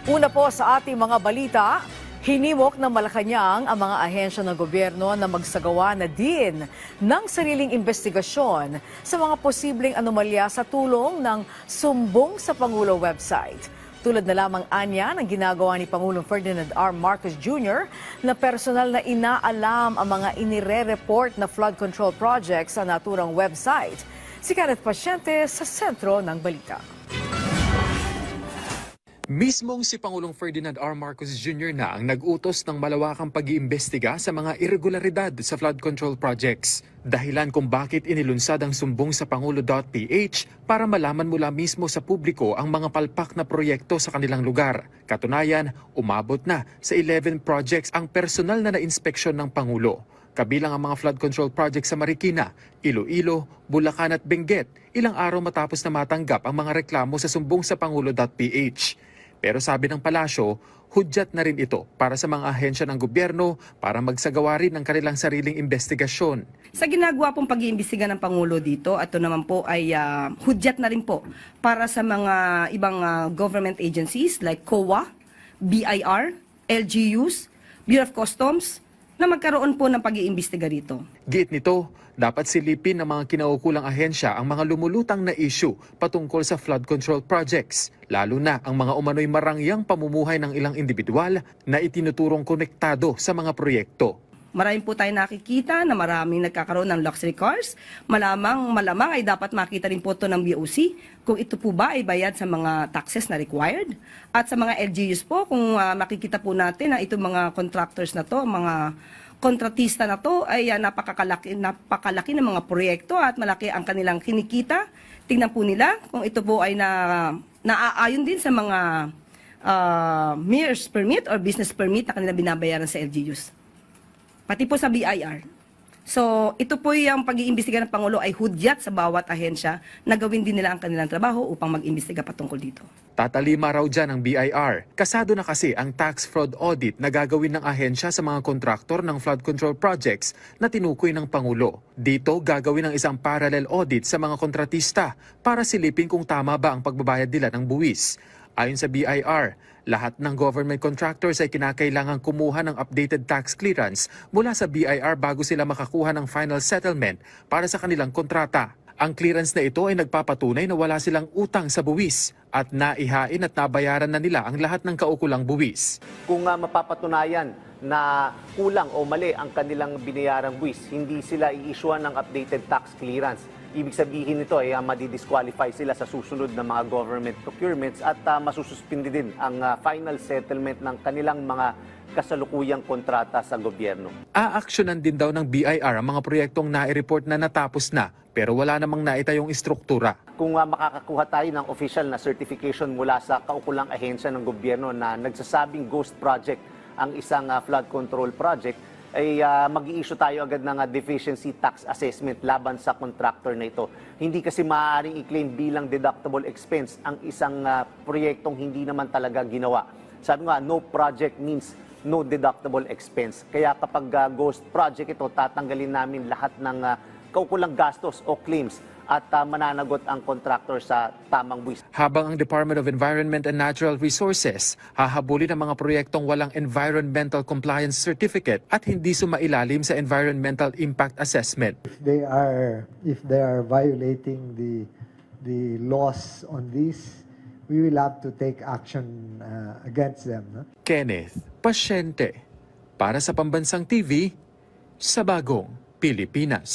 Una po sa ating mga balita, hiniwok ng Malacanang ang mga ahensya ng gobyerno na magsagawa na din ng sariling investigasyon sa mga posibleng anomalya sa tulong ng Sumbong sa Pangulo website. Tulad na lamang anya ng ginagawa ni Pangulong Ferdinand R. Marcos Jr. na personal na inaalam ang mga inire-report na flood control projects sa naturang website. Si Kenneth Pasyente sa sentro ng balita. Mismong si Pangulong Ferdinand R. Marcos Jr. na ang nag-utos ng malawakang pag-iimbestiga sa mga irregularidad sa flood control projects. Dahilan kung bakit inilunsad ang sumbong sa Pangulo.ph para malaman mula mismo sa publiko ang mga palpak na proyekto sa kanilang lugar. Katunayan, umabot na sa 11 projects ang personal na na-inspeksyon ng Pangulo. Kabilang ang mga flood control projects sa Marikina, Iloilo, Bulacan at Benguet, ilang araw matapos na matanggap ang mga reklamo sa sumbong sa Pangulo.ph. Pero sabi ng palasyo, hudyat na rin ito para sa mga ahensya ng gobyerno para magsagawa rin ng kanilang sariling investigasyon. Sa ginagawa pong pag-iimbestiga ng Pangulo dito, ito naman po ay hudyat na rin po para sa mga ibang government agencies like COA, BIR, LGUs, Bureau of Customs, na magkaroon po ng pag-iimbestiga rito. Giit nito, dapat silipin ng mga kinaukulang ahensya ang mga lumulutang na issue patungkol sa flood control projects, lalo na ang mga umano'y marangyang pamumuhay ng ilang individual na itinuturong konektado sa mga proyekto. Maraming po tayo nakikita na maraming nagkakaroon ng luxury cars. Malamang ay dapat makita rin po ito ng BOC kung ito po ba ay bayad sa mga taxes na required. At sa mga LGUs po, kung makikita po natin na itong mga contractors na to, mga kontratista na to ay napakalaki ng mga proyekto at malaki ang kanilang kinikita. Tingnan po nila kung ito po ay naaayon din sa mga MERS permit or business permit na kanilang binabayaran sa LGUs. Pati po sa BIR. So, ito po yung pag-iimbestiga ng Pangulo ay hudyat sa bawat ahensya na gawin din nila ang kanilang trabaho upang mag-imbestiga patungkol dito. Tatalima raw dyan ang BIR. Kasado na kasi ang tax fraud audit na gagawin ng ahensya sa mga kontraktor ng flood control projects na tinukoy ng Pangulo. Dito gagawin ang isang parallel audit sa mga kontratista para silipin kung tama ba ang pagbabayad nila ng buwis. Ayon sa BIR, lahat ng government contractors ay kinakailangang kumuha ng updated tax clearance mula sa BIR bago sila makakuha ng final settlement para sa kanilang kontrata. Ang clearance na ito ay nagpapatunay na wala silang utang sa buwis at naihain at nabayaran na nila ang lahat ng kaukulang buwis. Kung mapapatunayan na kulang o mali ang kanilang binayarang buwis, hindi sila i-issuean ng updated tax clearance. Ibig sabihin nito ay madi-disqualify sila sa susunod na mga government procurements at masususpindi din ang final settlement ng kanilang mga kasalukuyang kontrata sa gobyerno. Aaksyonan din daw ng BIR ang mga proyektong nai-report na natapos na pero wala namang naitayong istruktura. Kung makakakuha tayo ng official na certification mula sa kaukulang ahensya ng gobyerno na nagsasabing ghost project ang isang flood control project, ay mag-i-issue tayo agad ng deficiency tax assessment laban sa contractor na ito. Hindi kasi maaaring i-claim bilang deductible expense ang isang proyektong hindi naman talaga ginawa. Sabi nga, no project means no deductible expense. Kaya kapag ghost project ito, tatanggalin namin lahat ng kaukulang gastos o claims at mananagot ang contractor sa tamang buwis. Habang ang Department of Environment and Natural Resources hahabulin ang mga proyektong walang Environmental Compliance Certificate at hindi sumailalim sa Environmental Impact Assessment. If they are violating the laws on this, we will have to take action against them. No? Kenneth Pasyente para sa Pambansang TV sa Bagong Pilipinas.